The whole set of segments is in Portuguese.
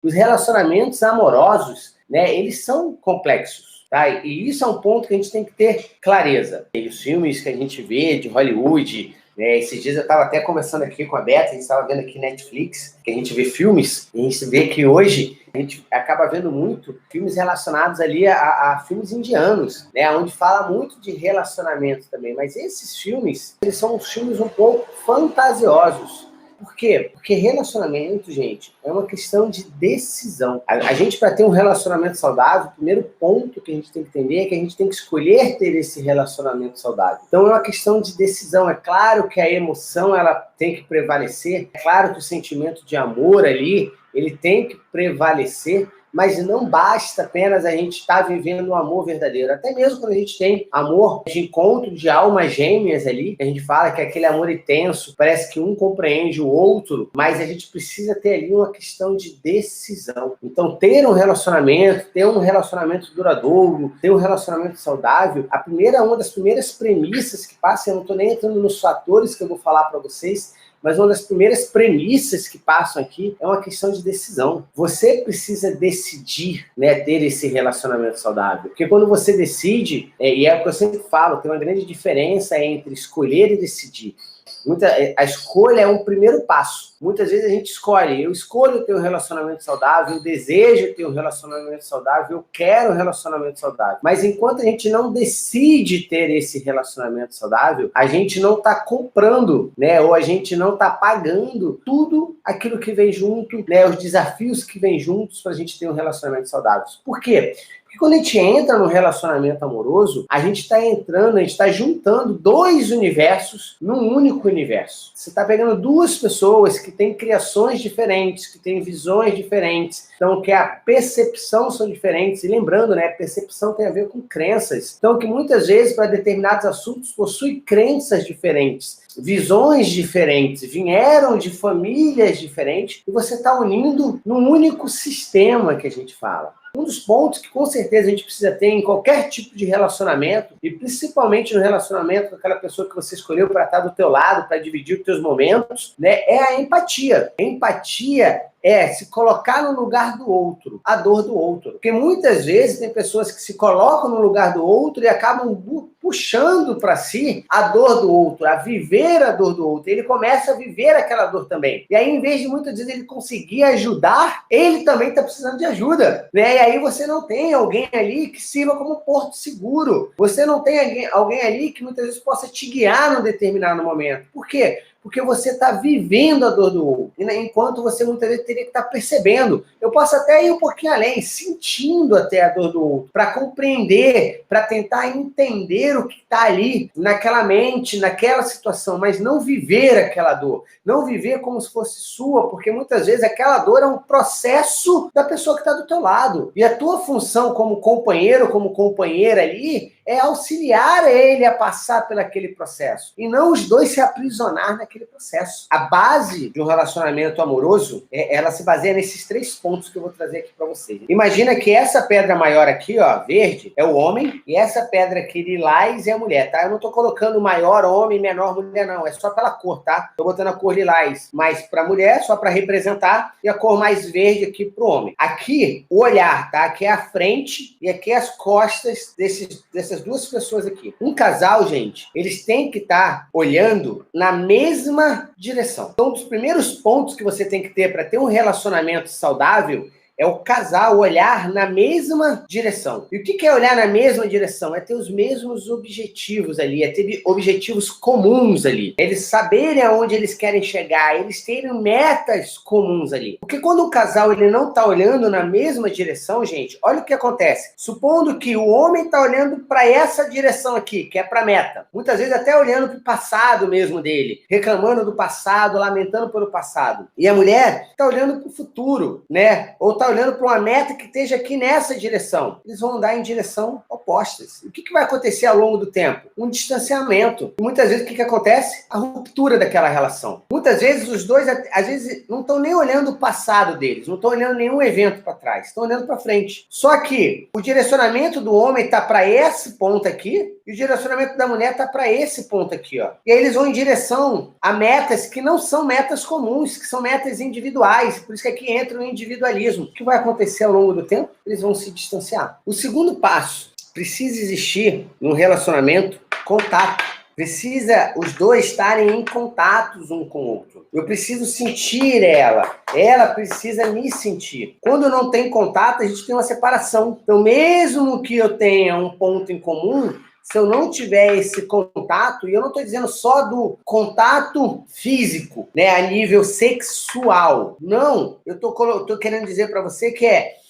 Os relacionamentos amorosos, né, eles são complexos, tá? E isso é um ponto que a gente tem que ter clareza. E os filmes que a gente vê de Hollywood, né, esses dias eu estava até conversando aqui com a Beta, a gente estava vendo aqui Netflix, que a gente vê filmes, e a gente vê que hoje a gente acaba vendo muito filmes relacionados ali a filmes indianos, né, onde fala muito de relacionamento também, mas esses filmes, eles são filmes um pouco fantasiosos. Por quê? Porque relacionamento, gente, é uma questão de decisão. A gente, para ter um relacionamento saudável, o primeiro ponto que a gente tem que entender é que a gente tem que escolher ter esse relacionamento saudável. Então, é uma questão de decisão. É claro que a emoção, ela tem que prevalecer. É claro que o sentimento de amor ali, ele tem que prevalecer, mas não basta apenas a gente estar vivendo um amor verdadeiro. Até mesmo quando a gente tem amor de encontro de almas gêmeas ali, a gente fala que é aquele amor intenso, parece que um compreende o outro, mas a gente precisa ter ali uma questão de decisão. Então, ter um relacionamento duradouro, ter um relacionamento saudável, uma das primeiras premissas que passa, eu não estou nem entrando nos fatores que eu vou falar para vocês, mas uma das primeiras premissas que passam aqui é uma questão de decisão. Você precisa decidir, né, ter esse relacionamento saudável. Porque quando você decide, e é o que eu sempre falo, tem uma grande diferença entre escolher e decidir. A escolha é um primeiro passo. Muitas vezes a gente escolhe, eu escolho ter um relacionamento saudável, eu desejo ter um relacionamento saudável, eu quero um relacionamento saudável. Mas enquanto a gente não decide ter esse relacionamento saudável, a gente não está comprando, né? Ou a gente não está pagando tudo aquilo que vem junto, né? Os desafios que vêm juntos para a gente ter um relacionamento saudável. Por quê? Porque quando a gente entra no relacionamento amoroso, a gente está juntando dois universos num único universo. Você está pegando duas pessoas que têm criações diferentes, que têm visões diferentes, então que a percepção são diferentes. E lembrando, né, percepção tem a ver com crenças. Então que muitas vezes para determinados assuntos possui crenças diferentes, visões diferentes, vieram de famílias diferentes e você está unindo num único sistema que a gente fala. Um dos pontos que com certeza a gente precisa ter em qualquer tipo de relacionamento, e principalmente no relacionamento com aquela pessoa que você escolheu para estar do teu lado, para dividir os teus momentos, né, é a empatia. A empatia é se colocar no lugar do outro, a dor do outro. Porque muitas vezes tem pessoas que se colocam no lugar do outro e acabam puxando para si a dor do outro, a viver a dor do outro. Ele começa a viver aquela dor também. E aí, em vez de muitas vezes ele conseguir ajudar, ele também está precisando de ajuda, né? E aí você não tem alguém ali que sirva como porto seguro. Você não tem alguém ali que muitas vezes possa te guiar num determinado momento. Por quê? Porque você está vivendo a dor do outro, enquanto você muitas vezes teria que estar percebendo. Eu posso até ir um pouquinho além, sentindo até a dor do outro, para compreender, para tentar entender o que está ali, naquela mente, naquela situação, mas não viver aquela dor, não viver como se fosse sua, porque muitas vezes aquela dor é um processo da pessoa que está do teu lado. E a tua função como companheiro, como companheira ali, é auxiliar ele a passar por aquele processo. E não os dois se aprisionar naquele processo. A base de um relacionamento amoroso, ela se baseia nesses 3 pontos que eu vou trazer aqui para vocês. Imagina que essa pedra maior aqui, ó, verde, é o homem, e essa pedra aqui, lilás, é a mulher, tá? Eu não tô colocando maior homem, menor mulher, não. É só pela cor, tá? Tô botando a cor lilás mais para mulher, só para representar, e a cor mais verde aqui pro homem. Aqui, o olhar, tá? Aqui é a frente e aqui é as costas dessas duas pessoas aqui. Um casal, gente, eles têm que estar olhando na mesma direção. Então, um dos primeiros pontos que você tem que ter para ter um relacionamento saudável é o casal olhar na mesma direção. E o que é olhar na mesma direção? É ter os mesmos objetivos ali, é ter objetivos comuns ali. Eles saberem aonde eles querem chegar, eles terem metas comuns ali. Porque quando o casal ele não está olhando na mesma direção, gente, olha o que acontece. Supondo que o homem está olhando para essa direção aqui, que é para a meta. Muitas vezes até olhando para o passado mesmo dele, reclamando do passado, lamentando pelo passado. E a mulher está olhando para o futuro, né? Ou está olhando para uma meta que esteja aqui nessa direção. Eles vão andar em direção opostas. E o que vai acontecer ao longo do tempo? Um distanciamento. E muitas vezes o que acontece? A ruptura daquela relação. Muitas vezes os dois, às vezes, não estão nem olhando o passado deles, não estão olhando nenhum evento para trás, estão olhando para frente. Só que o direcionamento do homem está para esse ponto aqui e o direcionamento da mulher está para esse ponto aqui, ó. E aí eles vão em direção a metas que não são metas comuns, que são metas individuais. Por isso que aqui entra o individualismo. O que vai acontecer ao longo do tempo? Eles vão se distanciar. O segundo passo, precisa existir no relacionamento contato. Precisa os dois estarem em contatos um com o outro. Eu preciso sentir ela precisa me sentir. Quando não tem contato, a gente tem uma separação. Então, mesmo que eu tenha um ponto em comum, se eu não tiver esse contato, e eu não estou dizendo só do contato físico, né, a nível sexual. Não, eu estou querendo dizer para você que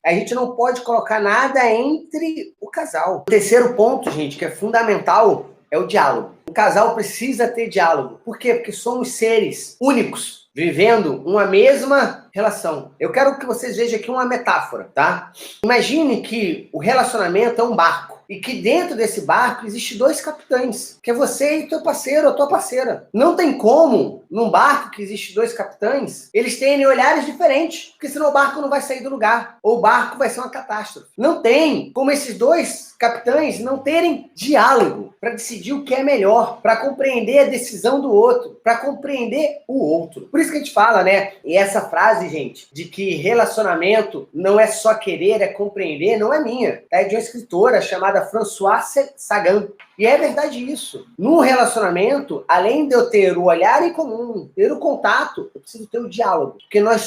a gente não pode colocar nada entre o casal. O terceiro ponto, gente, que é fundamental, é o diálogo. O casal precisa ter diálogo. Por quê? Porque somos seres únicos, vivendo uma mesma relação. Eu quero que vocês vejam aqui uma metáfora, tá? Imagine que o relacionamento é um barco. E que dentro desse barco existe dois capitães, que é você e teu parceiro ou tua parceira. Não tem como, num barco que existe dois capitães, eles terem olhares diferentes, porque senão o barco não vai sair do lugar, ou o barco vai ser uma catástrofe. Não tem como esses dois capitães não terem diálogo para decidir o que é melhor, para compreender a decisão do outro, para compreender o outro. Por isso que a gente fala, né? E essa frase, gente, de que relacionamento não é só querer, é compreender, não é minha. É de uma escritora chamada Françoise Sagan. E é verdade isso. No relacionamento, além de eu ter o olhar em comum, ter o contato, eu preciso ter o diálogo. Porque nós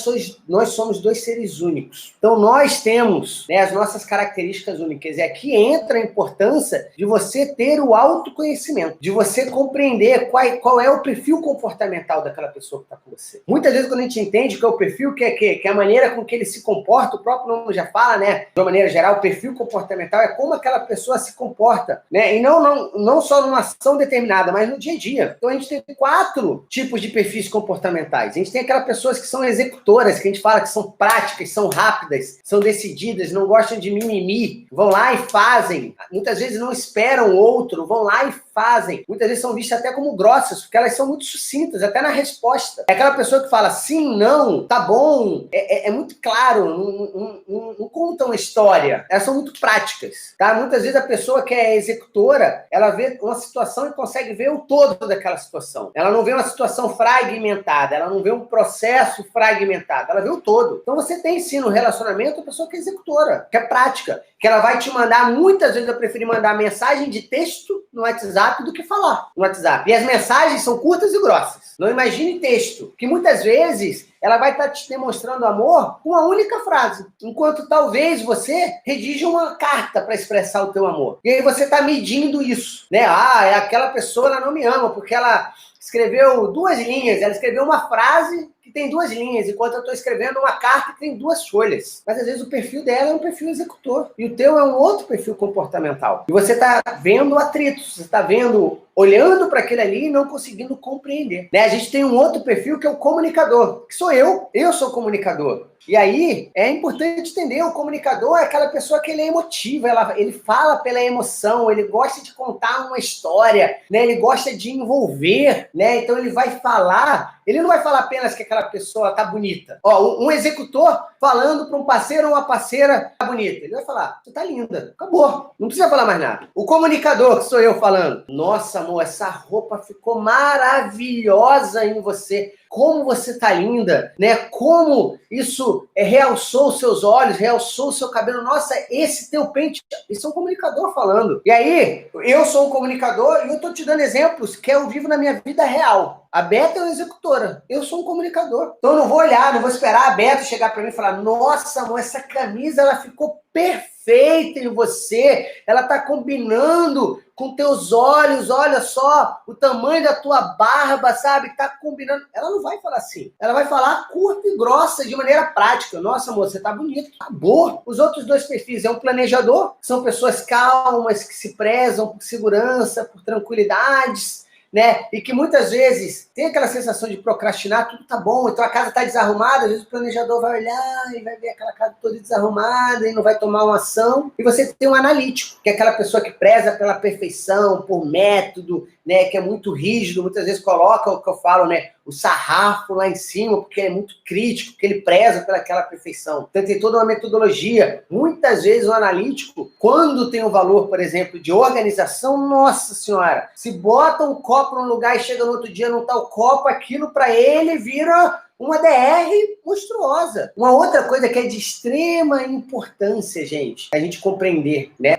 somos dois seres únicos. Então nós temos, né, as nossas características únicas. E aqui entra a importância de você ter o autoconhecimento, de você compreender qual é o perfil comportamental daquela pessoa que está com você. Muitas vezes quando a gente entende que é o perfil, que é a maneira com que ele se comporta, o próprio nome já fala, né? De uma maneira geral, o perfil comportamental é como aquela pessoa se comporta, né? E não só numa ação determinada, mas no dia a dia. Então a gente tem 4 tipos de perfis comportamentais. A gente tem aquelas pessoas que são executoras, que a gente fala que são práticas, são rápidas, são decididas, não gostam de mimimi, vão lá e fazem. Muitas vezes não esperam o outro, vão lá e fazem. Muitas vezes são vistas até como grossas, porque elas são muito sucintas, até na resposta. É aquela pessoa que fala sim, não, tá bom, é muito claro, não conta uma história. Elas são muito práticas, tá? Muitas vezes a pessoa que é executora, ela vê uma situação e consegue ver o todo daquela situação. Ela não vê uma situação fragmentada, ela não vê um processo fragmentado, ela vê o todo. Então você tem sim no relacionamento a pessoa que é executora, que é prática, que ela vai te mandar, muitas vezes eu preferi mandar mensagem de texto no WhatsApp do que falar no WhatsApp. E as mensagens são curtas e grossas. Não imagine texto, que muitas vezes ela vai estar te demonstrando amor com uma única frase. Enquanto talvez você redige uma carta para expressar o teu amor. E aí você está medindo isso, né? Ah, aquela pessoa ela não me ama porque ela escreveu 2 linhas, ela escreveu uma frase que tem 2 linhas, enquanto eu estou escrevendo uma carta que tem 2 folhas. Mas às vezes o perfil dela é um perfil executor e o teu é um outro perfil comportamental. E você está vendo atritos, você está vendo, olhando para aquele ali e não conseguindo compreender. Né? A gente tem um outro perfil que é o comunicador, que sou eu. Eu sou comunicador. E aí, é importante entender, o comunicador é aquela pessoa que ele é emotiva, ele fala pela emoção, ele gosta de contar uma história, né? Ele gosta de envolver, né? Então ele vai falar, ele não vai falar apenas que aquela pessoa tá bonita. Ó, um executor falando para um parceiro ou uma parceira tá bonita, ele vai falar, você tá linda, acabou, não precisa falar mais nada. O comunicador, que sou eu falando, nossa amor, essa roupa ficou maravilhosa em você. Como você tá linda, né? Como isso realçou os seus olhos, realçou o seu cabelo. Nossa, esse teu pente... Isso é um comunicador falando. E aí, eu sou um comunicador e eu tô te dando exemplos que eu vivo na minha vida real. A Beta é uma executora. Eu sou um comunicador. Então eu não vou olhar, não vou esperar a Beta chegar para mim e falar, nossa, amor, essa camisa, ela ficou perfeita em você. Ela tá combinando com teus olhos, olha só o tamanho da tua barba, sabe? Tá combinando. Ela não vai falar assim. Ela vai falar curta e grossa, de maneira prática. Nossa, amor, você tá bonito. Acabou. Os outros 2 perfis é um planejador, são pessoas calmas, que se prezam por segurança, por tranquilidades, né? E que muitas vezes tem aquela sensação de procrastinar, tudo tá bom, então a casa tá desarrumada, às vezes o planejador vai olhar e vai ver aquela casa toda desarrumada e não vai tomar uma ação. E você tem um analítico, que é aquela pessoa que preza pela perfeição, por método, né? Que é muito rígido, muitas vezes coloca o que eu falo, né? O sarrafo lá em cima, porque é muito crítico, porque ele preza pelaquela perfeição. Então tem toda uma metodologia. Muitas vezes o analítico, quando tem um valor, por exemplo, de organização, nossa senhora, se bota um copo num lugar e chega no outro dia não tá o copo, aquilo para ele vira uma DR monstruosa. Uma outra coisa que é de extrema importância, gente, a gente compreender, né?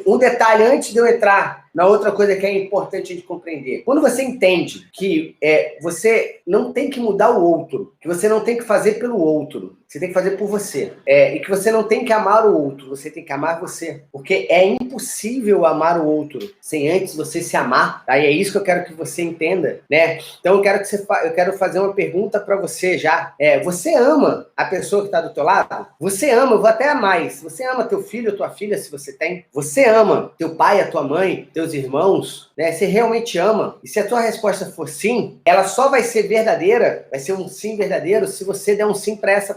Um detalhe antes de eu entrar na outra coisa que é importante a gente compreender. Quando você entende que você não tem que mudar o outro, que você não tem que fazer pelo outro, você tem que fazer por você. E que você não tem que amar o outro, você tem que amar você. Porque é impossível amar o outro sem antes você se amar. Tá? E é isso que eu quero que você entenda, né? Então eu quero fazer uma pergunta para você já. Você ama a pessoa que está do teu lado? Você ama, eu vou até a mais. Você ama teu filho ou tua filha, se você tem? Você ama teu pai, a tua mãe, teus irmãos? Né? Você realmente ama? E se a tua resposta for sim, ela só vai ser verdadeira, vai ser um sim verdadeiro, se você der um sim para essa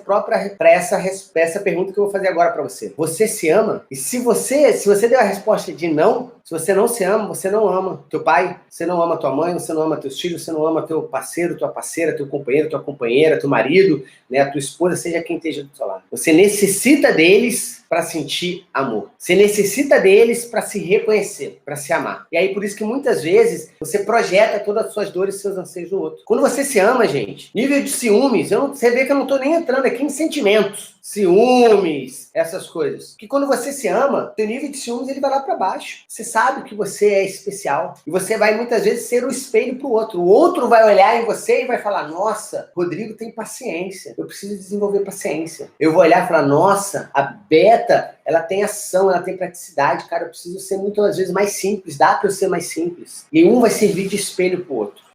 pergunta que eu vou fazer agora para você. Você se ama? E se você deu a resposta de não, se você não se ama, você não ama teu pai, você não ama tua mãe, você não ama teus filhos, você não ama teu parceiro, tua parceira, teu companheiro, tua companheira, teu marido, né, a tua esposa, seja quem esteja do seu lado. Você necessita deles para sentir amor. Você necessita deles para se reconhecer, para se amar. E aí, por isso que muitas vezes você projeta todas as suas dores e seus anseios no outro. Quando você se ama, gente, nível de ciúmes, você vê que eu não estou nem entrando aqui em sentimentos. Ciúmes, essas coisas. Que quando você se ama, teu nível de ciúmes ele vai lá para baixo. Você sabe que você é especial. E você vai muitas vezes ser o espelho pro outro. O outro vai olhar em você e vai falar, nossa, Rodrigo tem paciência. Eu preciso desenvolver paciência. Eu vou olhar e falar, nossa, a Beta, ela tem ação, ela tem praticidade. Cara, eu preciso ser muitas vezes mais simples. Dá para eu ser mais simples. E um vai servir de espelho pro outro.